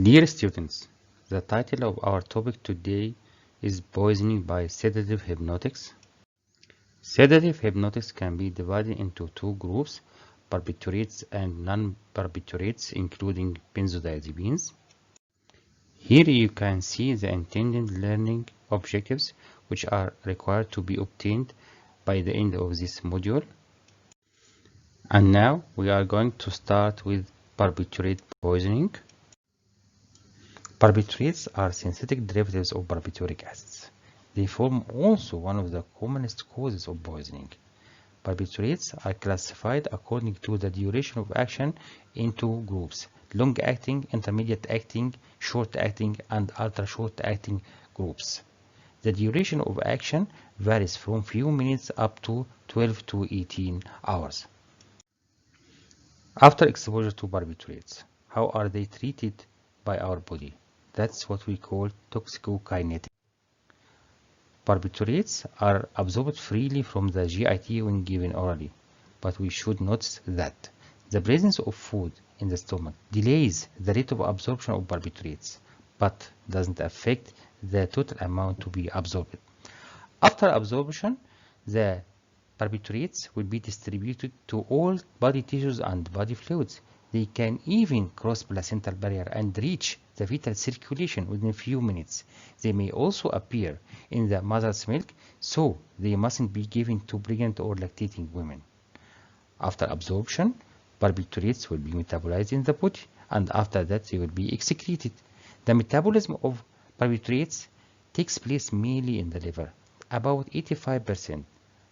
Dear students, the title of our topic today is Poisoning by Sedative Hypnotics. Sedative hypnotics can be divided into two groups, barbiturates and non-barbiturates, including benzodiazepines. Here you can see the intended learning objectives which are required to be obtained by the end of this module. And now we are going to start with barbiturate poisoning. Barbiturates are synthetic derivatives of barbituric acids. They form also one of the commonest causes of poisoning. Barbiturates are classified according to the duration of action into groups: long-acting, intermediate-acting, short-acting, and ultra-short-acting groups. The duration of action varies from few minutes up to 12 to 18 hours. After exposure to barbiturates, how are they treated by our body? That's what we call toxicokinetic. Barbiturates are absorbed freely from the GIT when given orally, but we should notice that the presence of food in the stomach delays the rate of absorption of barbiturates, but doesn't affect the total amount to be absorbed. After absorption, the barbiturates will be distributed to all body tissues and body fluids. They can even cross placental barrier and reach the fetal circulation within a few minutes. They may also appear in the mother's milk, so they mustn't be given to pregnant or lactating women. After absorption, barbiturates will be metabolized in the body, and after that they will be excreted. The metabolism of barbiturates takes place mainly in the liver. About 85%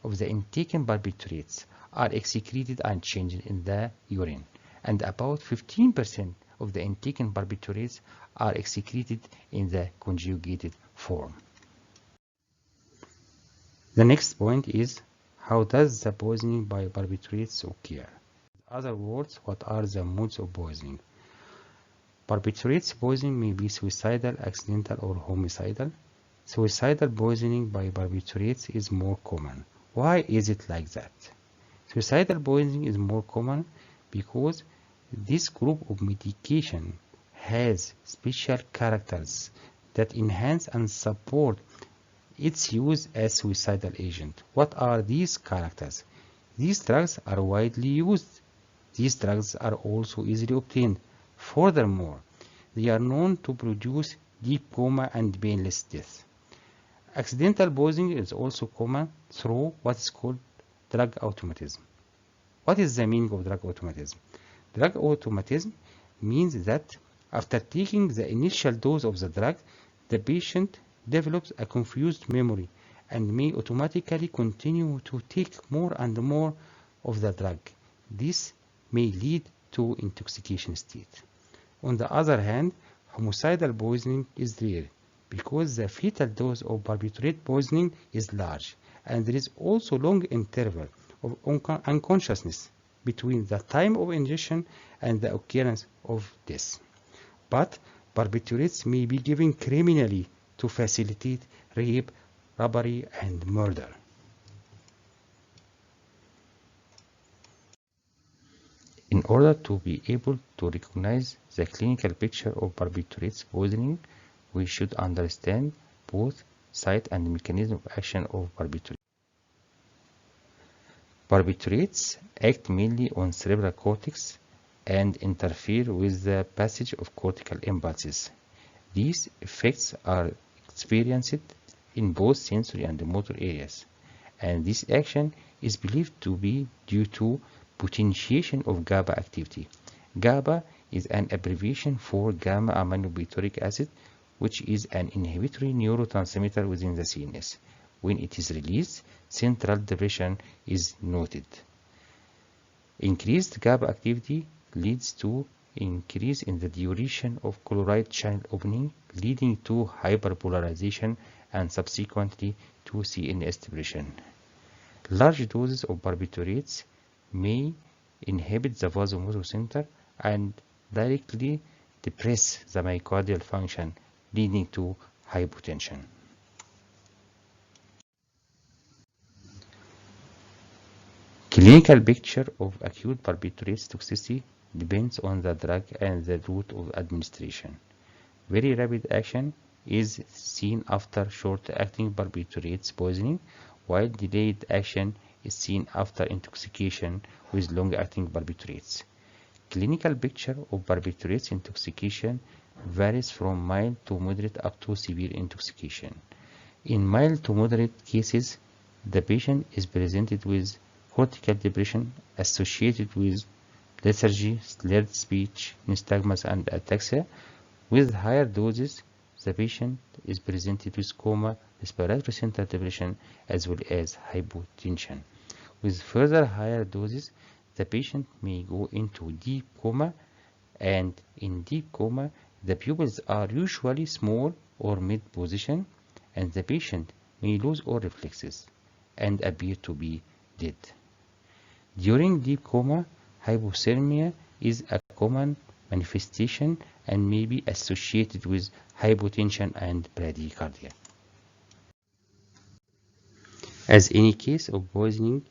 of the intaken barbiturates are excreted and changed in the urine, and about 15% of the intaken barbiturates are excreted in the conjugated form. The next point is, how does the poisoning by barbiturates occur? In other words, what are the modes of poisoning? Barbiturates poisoning may be suicidal, accidental, or homicidal. Suicidal poisoning by barbiturates is more common. Why is it like that? Suicidal poisoning is more common because this group of medication has special characters that enhance and support its use as suicidal agent. What are these characters? These drugs are widely used. These drugs are also easily obtained. Furthermore, they are known to produce deep coma and painless death. Accidental poisoning is also common through what is called drug automatism. What is the meaning of drug automatism? Drug automatism means that after taking the initial dose of the drug, the patient develops a confused memory and may automatically continue to take more and more of the drug. This may lead to intoxication state. On the other hand, homicidal poisoning is rare because the fetal dose of barbiturate poisoning is large, and there is also long interval of unconsciousness between the time of ingestion and the occurrence of death. But barbiturates may be given criminally to facilitate rape, robbery, and murder. In order to be able to recognize the clinical picture of barbiturates poisoning, we should understand both site and mechanism of action of barbiturates. Barbiturates act mainly on cerebral cortex and interfere with the passage of cortical impulses. These effects are experienced in both sensory and motor areas, and this action is believed to be due to potentiation of GABA activity. GABA is an abbreviation for gamma-aminobutyric acid, which is an inhibitory neurotransmitter within the CNS. When it is released, central depression is noted. Increased GABA activity leads to increase in the duration of chloride channel opening, leading to hyperpolarization and subsequently to CNS depression. Large doses of barbiturates may inhibit the vasomotor center and directly depress the myocardial function, leading to hypotension. Clinical picture of acute barbiturates toxicity depends on the drug and the route of administration. Very rapid action is seen after short-acting barbiturates poisoning, while delayed action is seen after intoxication with long-acting barbiturates. Clinical picture of barbiturates intoxication varies from mild to moderate up to severe intoxication. In mild to moderate cases, the patient is presented with cortical depression associated with lethargy, slurred speech, nystagmus, and ataxia. With higher doses, the patient is presented with coma, respiratory center depression, as well as hypotension. With further higher doses, the patient may go into deep coma, and in deep coma, the pupils are usually small or mid position, and the patient may lose all reflexes and appear to be dead. During deep coma, hypothermia is a common manifestation and may be associated with hypotension and bradycardia. As any case of poisoning,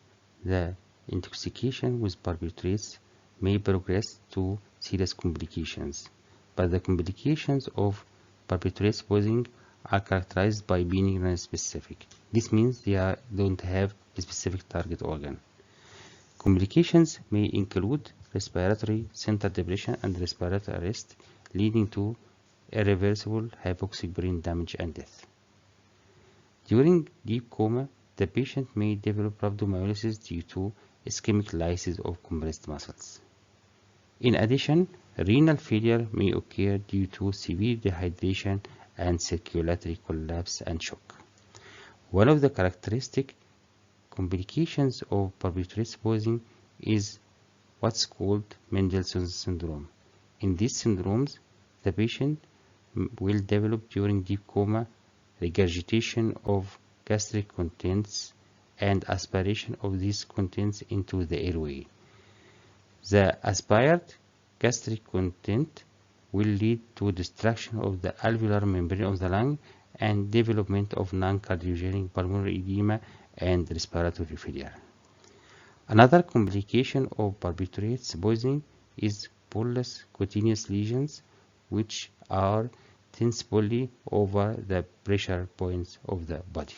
the intoxication with barbiturates may progress to serious complications, but the complications of barbiturates poisoning are characterized by being non-specific. This means they don't have a specific target organ. Complications may include respiratory center depression and respiratory arrest, leading to irreversible hypoxic brain damage and death. During deep coma, the patient may develop rhabdomyolysis due to ischemic lysis of compressed muscles. In addition, renal failure may occur due to severe dehydration and circulatory collapse and shock. One of the characteristic complications of barbiturates poisoning is what's called Mendelssohn's syndrome. In these syndromes, the patient will develop during deep coma regurgitation of gastric contents and aspiration of these contents into the airway. The aspired gastric content will lead to destruction of the alveolar membrane of the lung and development of non-cardiogenic pulmonary edema and respiratory failure. Another complication of barbiturates poisoning is bullous cutaneous lesions, which are thin bully over the pressure points of the body.